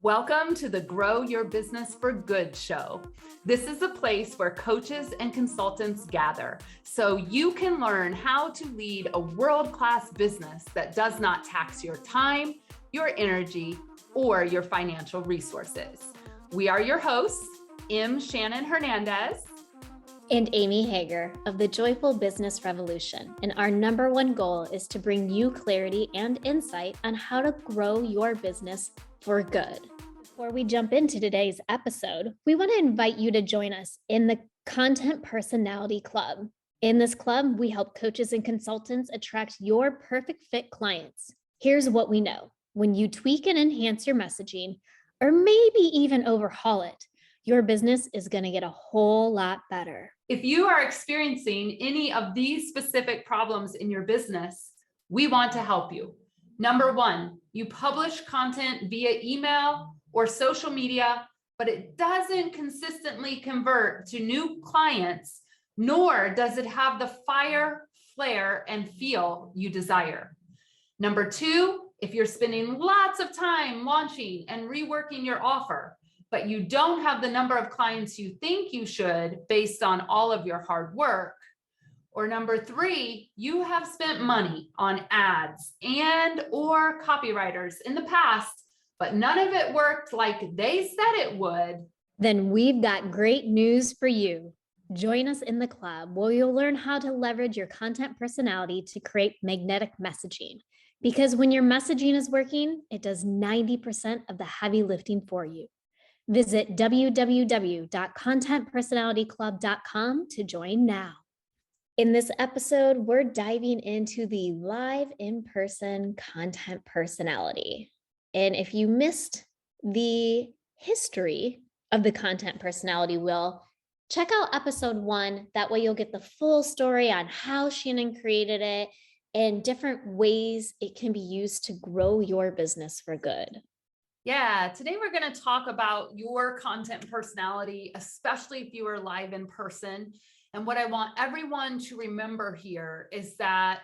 Welcome to the Grow Your Business for Good show. This is a place where coaches and consultants gather so you can learn how to lead a world-class business that does not tax your time, your energy, or your financial resources. We are your hosts, Shannon Hernandez and Amy Hager of the Joyful Business Revolution. And our number one goal is to bring you clarity and insight on how to grow your business for good. Before we jump into today's episode, we want to invite you to join us in the Content Personality Club. In this club, we help coaches and consultants attract your perfect fit clients. Here's what we know. When you tweak and enhance your messaging, or maybe even overhaul it, your business is going to get a whole lot better. If you are experiencing any of these specific problems in your business, we want to help you. Number one, you publish content via email or social media, but it doesn't consistently convert to new clients, nor does it have the fire, flair, and feel you desire. Number two, if you're spending lots of time launching and reworking your offer, but you don't have the number of clients you think you should based on all of your hard work. Or number three, you have spent money on ads and or copywriters in the past, but none of it worked like they said it would. Then we've got great news for you. Join us in the club where you'll learn how to leverage your content personality to create magnetic messaging. Because when your messaging is working, it does 90% of the heavy lifting for you. Visit www.contentpersonalityclub.com to join now. In this episode, we're diving into the live in-person content personality. And if you missed the history of the content personality wheel, check out episode 1. That way you'll get the full story on how Shannon created it and different ways it can be used to grow your business for good. Yeah, today we're going to talk about your content personality, especially if you are live in person. And what I want everyone to remember here is that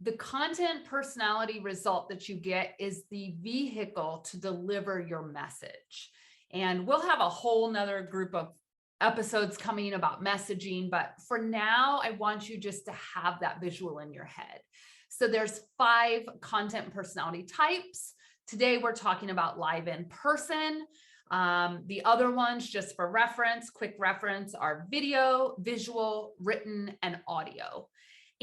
the content personality result that you get is the vehicle to deliver your message. And we'll have a whole nother group of episodes coming about messaging, but for now, I want you just to have that visual in your head. So there's 5 content personality types. Today, we're talking about live in person. The other ones, just for reference, quick reference, are video, visual, written, and audio.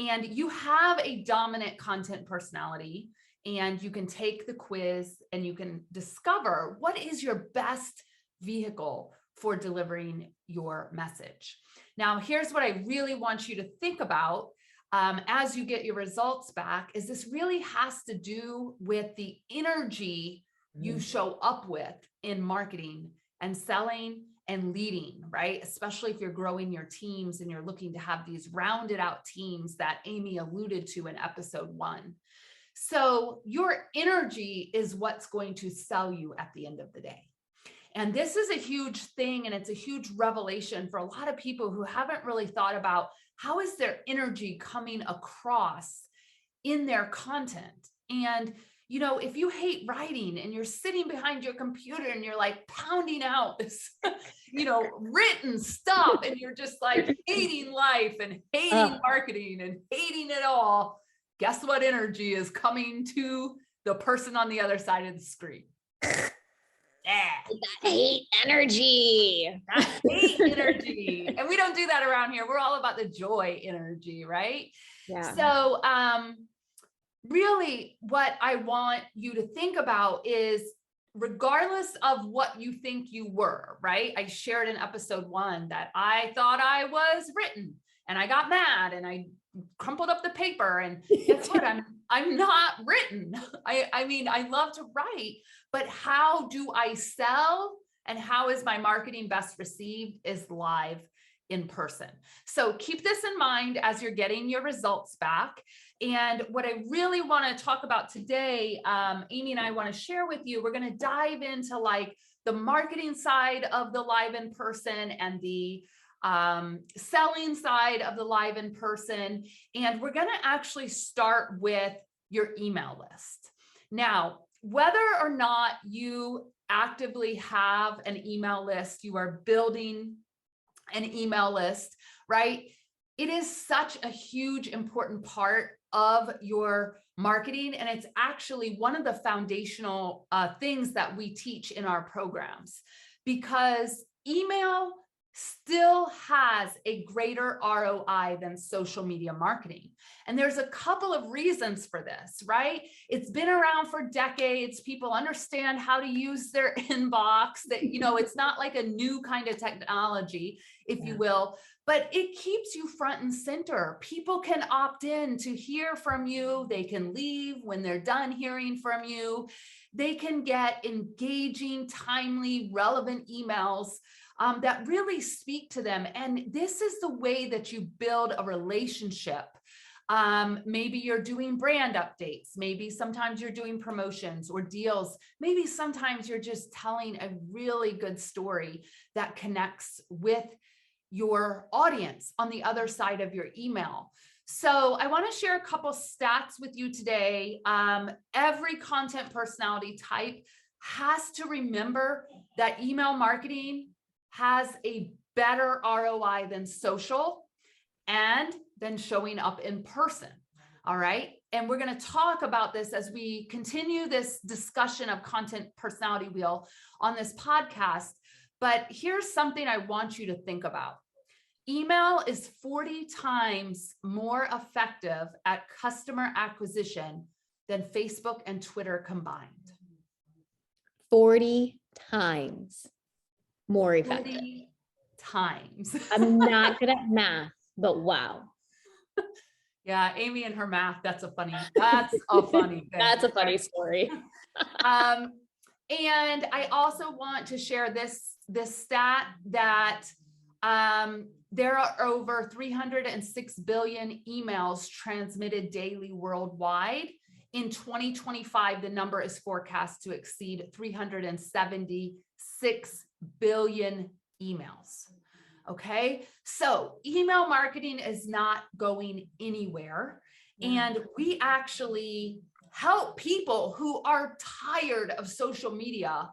And you have a dominant content personality, and you can take the quiz and you can discover what is your best vehicle for delivering your message. Now, here's what I really want you to think about as you get your results back, is this really has to do with the energy you show up with in marketing and selling and leading, right? Especially if you're growing your teams and you're looking to have these rounded out teams that Amy alluded to in episode 1. So your energy is what's going to sell you at the end of the day. And this is a huge thing, and it's a huge revelation for a lot of people who haven't really thought about how is their energy coming across in their content. And, you know, if you hate writing and you're sitting behind your computer and you're like pounding out this, you know, written stuff, and you're just like hating life and hating marketing and hating it all, guess what energy is coming to the person on the other side of the screen? Yeah. That hate energy. That hate energy. And we don't do that around here. We're all about the joy energy, right? Yeah. So really what I want you to think about is, regardless of what you think you were, right? I shared in episode 1 that I thought I was written and I got mad and I crumpled up the paper, and guess what? I'm not written. I mean, I love to write, but how do I sell and how is my marketing best received is live in person. So keep this in mind as you're getting your results back. And what I really want to talk about today, Amy and I want to share with you, we're going to dive into like the marketing side of the live in person and the selling side of the live in person. And we're going to actually start with your email list. Now, whether or not you actively have an email list, you are building an email list, right? It is such a huge, important part of your marketing. And it's actually one of the foundational things that we teach in our programs, because email still has a greater ROI than social media marketing. And there's a couple of reasons for this, right? It's been around for decades. People understand how to use their inbox, that, it's not like a new kind of technology, if you will, but it keeps you front and center. People can opt in to hear from you. They can leave when they're done hearing from you. They can get engaging, timely, relevant emails that really speak to them. And this is the way that you build a relationship. Maybe you're doing brand updates. Maybe sometimes you're doing promotions or deals. Maybe sometimes you're just telling a really good story that connects with your audience on the other side of your email. So I want to share a couple stats with you today. Every content personality type has to remember that email marketing has a better ROI than social and than showing up in person. All right. And we're going to talk about this as we continue this discussion of content personality wheel on this podcast. But here's something I want you to think about. Email is 40 times more effective at customer acquisition than Facebook and Twitter combined. 40 times more effective. 40 times. I'm not good at math, but wow. Yeah, Amy and her math, that's a funny thing. That's a funny story. And I also want to share this stat that there are over 306 billion emails transmitted daily worldwide. In 2025, the number is forecast to exceed 376 billion emails. Okay, so email marketing is not going anywhere. And we actually help people who are tired of social media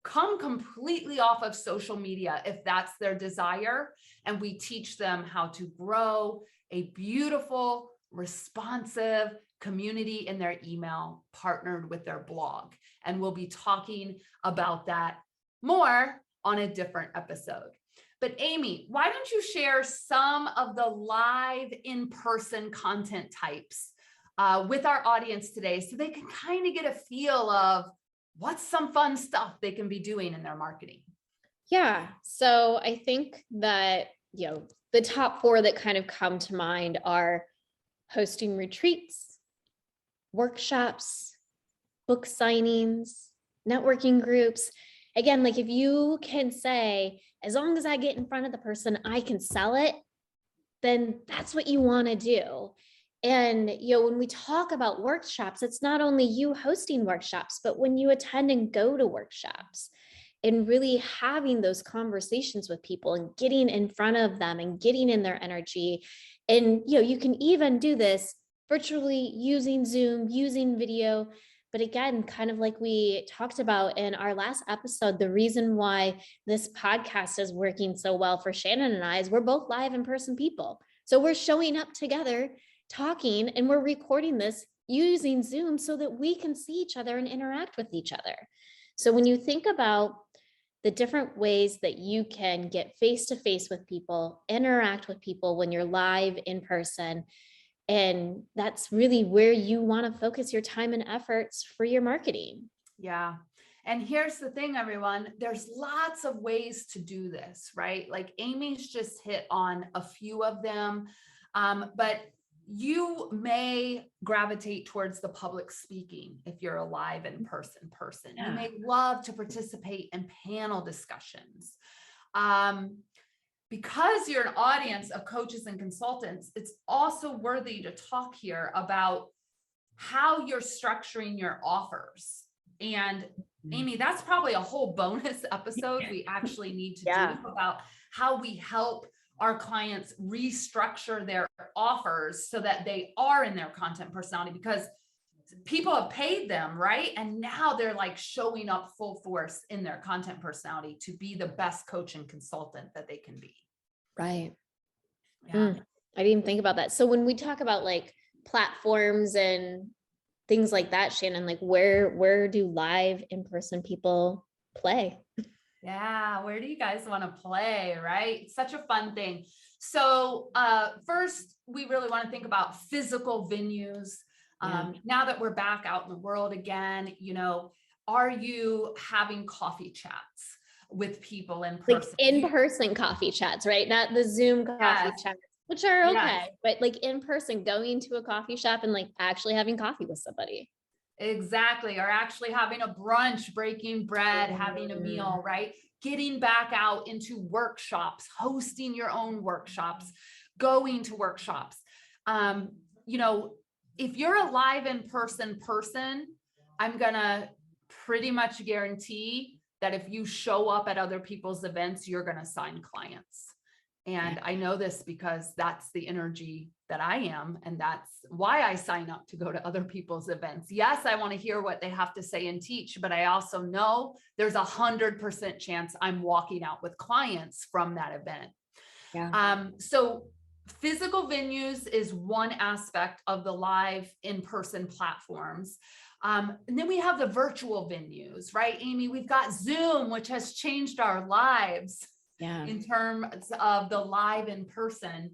come completely off of social media if that's their desire. And we teach them how to grow a beautiful, responsive community in their email partnered with their blog. And we'll be talking about that more on a different episode. But Amy, why don't you share some of the live in-person content types with our audience today so they can kind of get a feel of what's some fun stuff they can be doing in their marketing? Yeah. So I think that, the top 4 that kind of come to mind are hosting retreats, workshops, book signings, networking groups. Again, like if you can say, as long as I get in front of the person, I can sell it, then that's what you want to do. And, when we talk about workshops, it's not only you hosting workshops, but when you attend and go to workshops and really having those conversations with people and getting in front of them and getting in their energy. And, you can even do this virtually using Zoom, using video. But again, kind of like we talked about in our last episode, the reason why this podcast is working so well for Shannon and I is we're both live in-person people. So we're showing up together, talking, and we're recording this using Zoom so that we can see each other and interact with each other. So when you think about the different ways that you can get face-to-face with people, interact with people when you're live in person, and that's really where you want to focus your time and efforts for your marketing. Yeah. And here's the thing, everyone, there's lots of ways to do this, right? Like Amy's just hit on a few of them, but you may gravitate towards the public speaking if you're a live in-person person. Yeah. You may love to participate in panel discussions. Because you're an audience of coaches and consultants, it's also worthy to talk here about how you're structuring your offers. And Amy, that's probably a whole bonus episode we actually need to do about how we help our clients restructure their offers so that they are in their content personality, because people have paid them, right? And now they're like showing up full force in their content personality to be the best coach and consultant that they can be. Right. Yeah. I didn't even think about that. So when we talk about like platforms and things like that, Shannon, like where do live in-person people play? Yeah, where do you guys want to play, right? It's such a fun thing. So first, we really want to think about physical venues. Now that we're back out in the world again, you know, are you having coffee chats with people in person? Like in-person coffee chats, right? Not the Zoom coffee chats, which are okay, but like in person, going to a coffee shop and like actually having coffee with somebody. Exactly. Or actually having a brunch, breaking bread, having a meal, right? Getting back out into workshops, hosting your own workshops, going to workshops. You know, if you're a live in-person person, I'm going to pretty much guarantee that if you show up at other people's events, you're going to sign clients. And I know this because that's the energy that I am. And that's why I sign up to go to other people's events. Yes, I want to hear what they have to say and teach, but I also know there's 100% chance I'm walking out with clients from that event. So physical venues is one aspect of the live in-person platforms. And then we have the virtual venues, right, Amy? We've got Zoom, which has changed our lives. In terms of the live in-person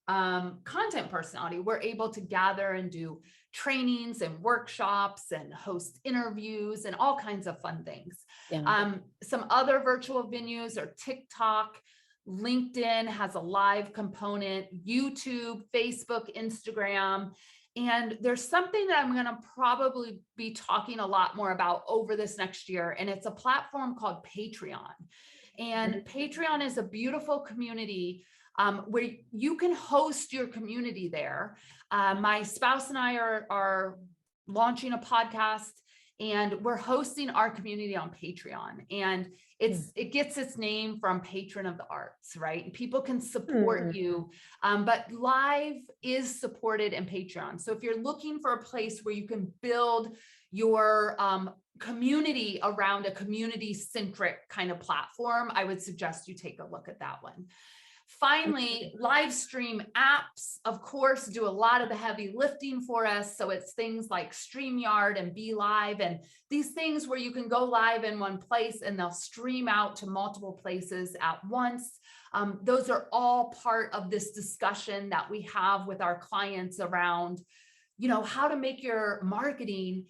content personality. We're able to gather and do trainings and workshops and host interviews and all kinds of fun things. Some other virtual venues are TikTok, LinkedIn has a live component, YouTube, Facebook, Instagram. And there's something that I'm going to probably be talking a lot more about over this next year. And it's a platform called Patreon. And Patreon is a beautiful community where you can host your community there. My spouse and I are launching a podcast, and we're hosting our community on Patreon. And it gets its name from patron of the arts, right? People can support you, but live is supported in Patreon. So if you're looking for a place where you can build your community around a community-centric kind of platform, I would suggest you take a look at that one. Finally, live stream apps, of course, do a lot of the heavy lifting for us. So it's things like StreamYard and Be Live, and these things where you can go live in one place and they'll stream out to multiple places at once. Those are all part of this discussion that we have with our clients around, you know, how to make your marketing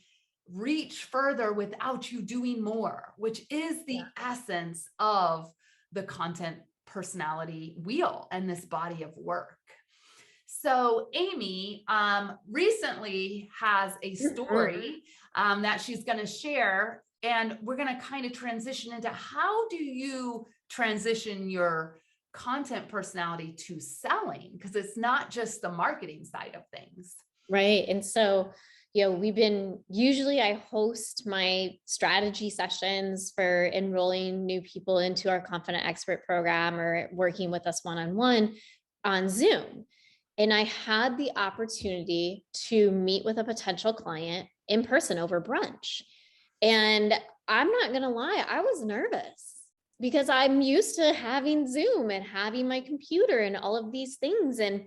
reach further without you doing more, which is the essence of the content personality wheel and this body of work. So Amy recently has a story that she's going to share, and we're going to kind of transition into how do you transition your content personality to selling, because it's not just the marketing side of things. Right. And so, you know, usually I host my strategy sessions for enrolling new people into our Confident Expert program or working with us one-on-one on Zoom. And I had the opportunity to meet with a potential client in person over brunch. And I'm not going to lie, I was nervous because I'm used to having Zoom and having my computer and all of these things. And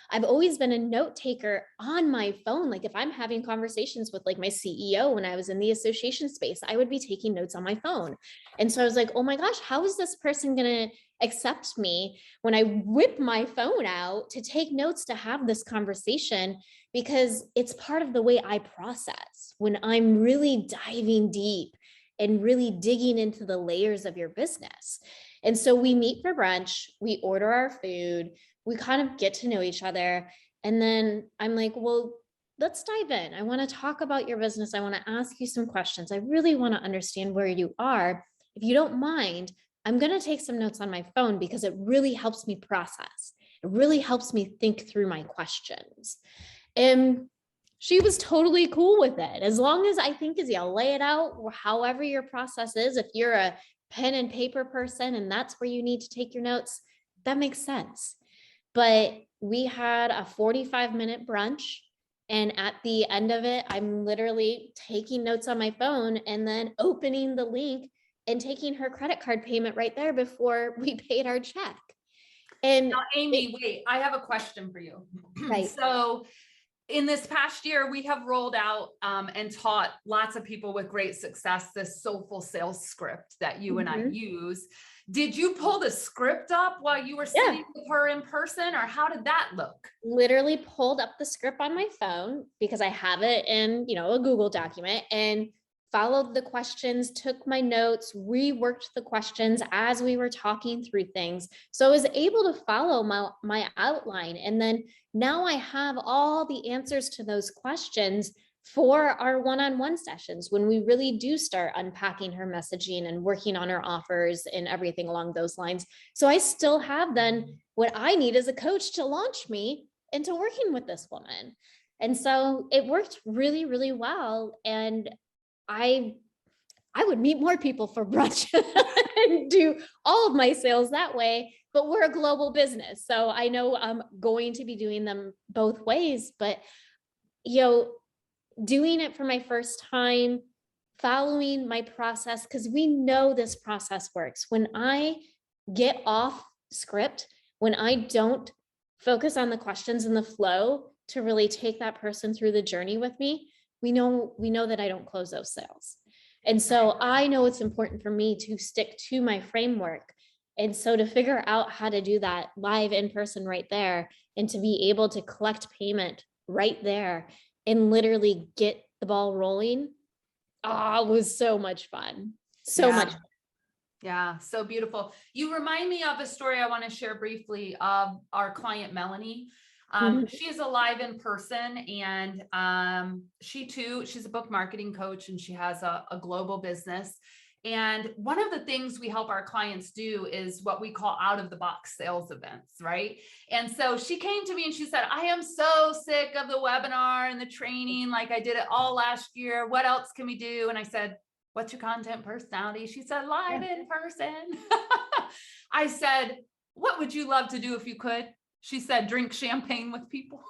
I've always been a note taker on my phone. Like if I'm having conversations with like my CEO when I was in the association space, I would be taking notes on my phone. And so I was like, oh my gosh, how is this person going to accept me when I whip my phone out to take notes to have this conversation? Because it's part of the way I process when I'm really diving deep and really digging into the layers of your business. And so we meet for brunch, we order our food, we kind of get to know each other. And then I'm like, well, let's dive in. I want to talk about your business. I want to ask you some questions. I really want to understand where you are. If you don't mind, I'm going to take some notes on my phone because it really helps me process. It really helps me think through my questions. And she was totally cool with it. As long as I think as you lay it out, or however your process is, if you're a pen and paper person and that's where you need to take your notes, that makes sense. But we had a 45-minute brunch And at the end of it, I'm literally taking notes on my phone and then opening the link and taking her credit card payment right there before we paid our check. And Now, Amy, wait, I have a question for you. right. So in this past year, we have rolled out and taught lots of people with great success this soulful sales script that you and I use. Did you pull the script up while you were sitting with her in person, or how did that look? Literally pulled up the script on my phone because I have it in, a Google document, and followed the questions, took my notes, reworked the questions as we were talking through things. So I was able to follow my outline. And then now I have all the answers to those questions for our one-on-one sessions when we really do start unpacking her messaging and working on her offers and everything along those lines. So I still have then what I need as a coach to launch me into working with this woman. And so it worked really, really well. And I would meet more people for brunch and do all of my sales that way, but we're a global business. So I know I'm going to be doing them both ways, but doing it for my first time, following my process, because we know this process works. When I get off script, when I don't focus on the questions and the flow to really take that person through the journey with me, we know that I don't close those sales. And so I know it's important for me to stick to my framework. And so to figure out how to do that live in person right there, and to be able to collect payment right there and literally get the ball rolling, it was so much fun. So much fun. Yeah, so beautiful. You remind me of a story I want to share briefly of our client, Melanie. She is alive in person, and she's a book marketing coach, and she has a global business. And one of the things we help our clients do is what we call out of the box sales events, right? And so she came to me and she said, I am so sick of the webinar and the training. Like, I did it all last year. What else can we do? And I said, what's your content personality? She said, live in person. I said, what would you love to do if you could? She said, drink champagne with people.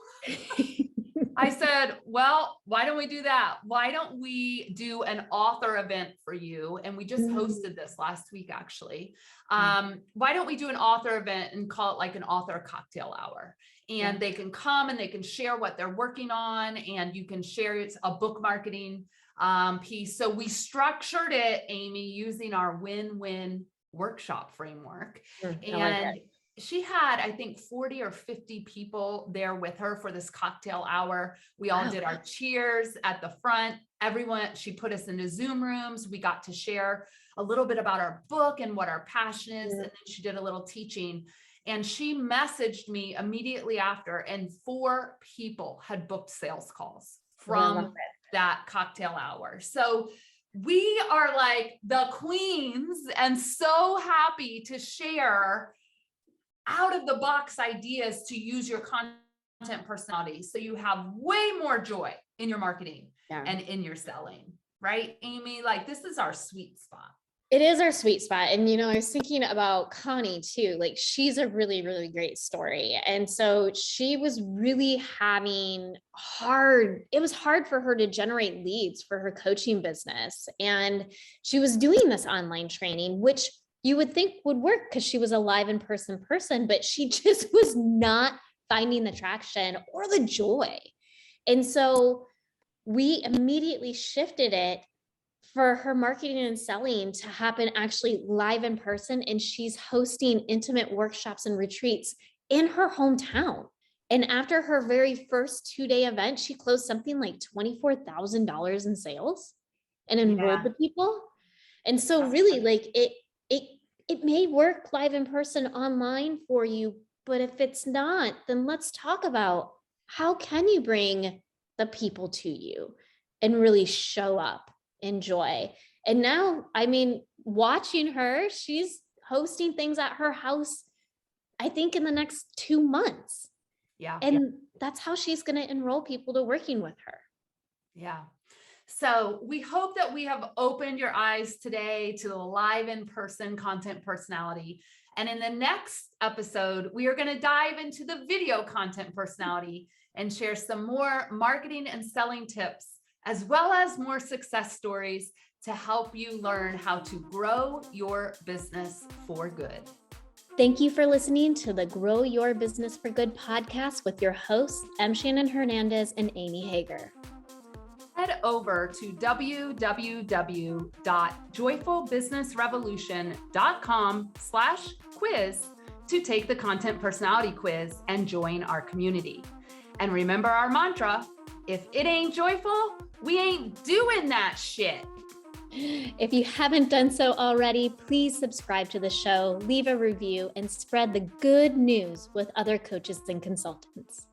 I said, well, why don't we do that? Why don't we do an author event for you? And we just hosted this last week, actually. Why don't we do an author event and call it like an author cocktail hour? And they can come and they can share what they're working on, and you can share a book marketing piece. So we structured it, Amy, using our win-win workshop framework. And she had, I think, 40 or 50 people there with her for this cocktail hour. We all did our cheers at the front. Everyone, she put us into Zoom rooms. We got to share a little bit about our book and what our passion is. And then she did a little teaching. And she messaged me immediately after, and 4 people had booked sales calls from that cocktail hour. So we are like the queens, and so happy to share out of the box ideas to use your content personality so you have way more joy in your marketing and in your selling, right, Amy? Like, this is our sweet spot. It is our sweet spot. And, I was thinking about Connie too. Like, she's a really, really great story. And so she was really it was hard for her to generate leads for her coaching business. And she was doing this online training, which you would think would work because she was a live in person, but she just was not finding the traction or the joy. And so we immediately shifted it for her marketing and selling to happen actually live in person. And she's hosting intimate workshops and retreats in her hometown. And after her very first 2-day event, she closed something like $24,000 in sales and enrolled the people. And so really, like, it may work live in person online for you, but if it's not, then let's talk about how can you bring the people to you and really show up, enjoy. And now, I mean, watching her, she's hosting things at her house, I think in the next 2 months. And that's how she's going to enroll people to working with her. Yeah. So we hope that we have opened your eyes today to the live in-person content personality. And in the next episode, we are going to dive into the video content personality and share some more marketing and selling tips, as well as more success stories to help you learn how to grow your business for good. Thank you for listening to the Grow Your Business for Good podcast with your hosts, Shannon Hernandez and Amy Hager. Head over to www.joyfulbusinessrevolution.com/quiz to take the content personality quiz and join our community. And remember our mantra, if it ain't joyful, we ain't doing that shit. If you haven't done so already, please subscribe to the show, leave a review, and spread the good news with other coaches and consultants.